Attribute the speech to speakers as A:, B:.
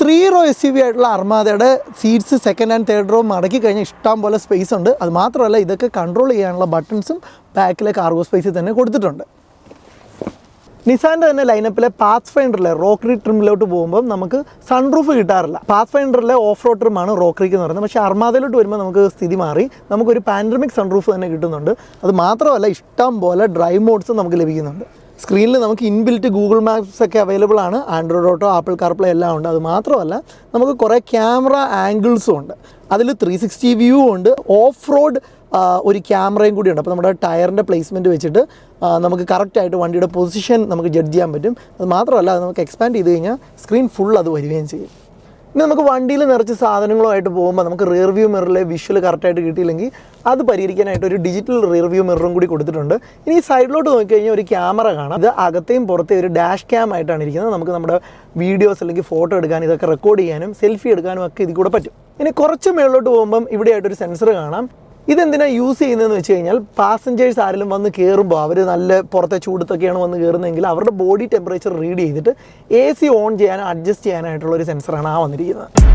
A: 3 row SUV ആയിട്ടുള്ള അർമാദയുടെ seats second and third row മടക്കി കഴിഞ്ഞാൽ ഇഷ്ടം പോലെ സ്പേസ് ഉണ്ട്. അത് മാത്രമല്ല ഇതൊക്കെ കൺട്രോൾ ചെയ്യാനുള്ള ബട്ടൺസും ബാക്കിലെ കാർഗോ സ്പേസിൽ തന്നെ കൊടുത്തിട്ടുണ്ട്. നിസാൻ്റെ തന്നെ ലൈനപ്പിലെ പാത്ത് ഫൈൻഡറിലെ റോക്കറി ട്രിമിലോട്ട് പോകുമ്പോൾ നമുക്ക് സൺറൂഫ് കിട്ടാറില്ല. പാത്ത് ഫൈൻഡറിലെ ഓഫ് റോഡ് ട്രിമാണ് റോക്കറിക്ക് എന്ന് പറയുന്നത്. പക്ഷേ അർമാദയിലോട്ട് വരുമ്പോൾ നമുക്ക് സ്ഥിതി മാറി, നമുക്കൊരു പാൻഡമിക് സൺറൂഫ് തന്നെ കിട്ടുന്നുണ്ട്. അത് മാത്രമല്ല ഇഷ്ടം പോലെ ഡ്രൈവ് മോഡ്സും നമുക്ക് ലഭിക്കുന്നുണ്ട്. സ്ക്രീനിൽ നമുക്ക് ഇൻബിൽറ്റ് ഗൂഗിൾ മാപ്സ് ഒക്കെ അവൈലബിൾ ആണ്. ആൻഡ്രോയിഡ് ഓട്ടോ, ആപ്പിൾ കാർപ്ലേ എല്ലാം ഉണ്ട്. അത് മാത്രമല്ല നമുക്ക് കുറേ ക്യാമറ ആംഗിൾസും ഉണ്ട്. അതിൽ 360 വ്യൂ ഉണ്ട്. ഓഫ് റോഡ് ഒരു ക്യാമറയും കൂടി ഉണ്ട്. അപ്പോൾ നമ്മുടെ ടയറിൻ്റെ പ്ലേസ്മെൻറ്റ് വെച്ചിട്ട് നമുക്ക് കറക്റ്റായിട്ട് വണ്ടിയുടെ പൊസിഷൻ നമുക്ക് ജഡ്ജ് ചെയ്യാൻ പറ്റും. അത് മാത്രമല്ല അത് നമുക്ക് എക്സ്പാൻഡ് ചെയ്ത് കഴിഞ്ഞാൽ സ്ക്രീൻ ഫുൾ അത് വരികയും ചെയ്യും. ഇനി നമുക്ക് വണ്ടിയിൽ നിറച്ച് സാധനങ്ങളുമായിട്ട് പോകുമ്പോൾ നമുക്ക് റിയർ വ്യൂ മിററിലെ വിഷ്വൽ കറക്റ്റായിട്ട് കിട്ടിയില്ലെങ്കിൽ അത് പരിഹരിക്കാനായിട്ട് ഒരു ഡിജിറ്റൽ റിയർ വ്യൂ മിററും കൂടി കൊടുത്തിട്ടുണ്ട്. ഇനി സൈഡിലോട്ട് നോക്കിക്കഴിഞ്ഞാൽ ഒരു ക്യാമറ കാണാം. ഇത് അകത്തെയും പുറത്തെയും ഒരു ഡാഷ് ക്യാം ആയിട്ടാണ് ഇരിക്കുന്നത്. നമുക്ക് നമ്മുടെ വീഡിയോസ് അല്ലെങ്കിൽ ഫോട്ടോ എടുക്കാൻ, ഇതൊക്കെ റെക്കോർഡ് ചെയ്യാനും സെൽഫി എടുക്കാനും ഒക്കെ ഇതിൽ കൂടെ പറ്റും. ഇനി കുറച്ച് മേളിലോട്ട് പോകുമ്പം ഇവിടെയായിട്ടൊരു സെൻസർ കാണാം. ഇതെന്തിനാണ് യൂസ് ചെയ്യുന്നതെന്ന് വെച്ച് കഴിഞ്ഞാൽ പാസഞ്ചേഴ്സ് ആരെങ്കിലും വന്ന് കയറുമ്പോൾ അവർ നല്ല പുറത്തെ ചൂടത്തൊക്കെയാണ് വന്ന് കയറുന്നതെങ്കിൽ അവരുടെ ബോഡി ടെമ്പറേച്ചർ റീഡ് ചെയ്തിട്ട് AC ഓൺ ചെയ്യാനും അഡ്ജസ്റ്റ് ചെയ്യാനായിട്ടുള്ള ഒരു സെൻസറാണ് വന്നിരിക്കുന്നത്.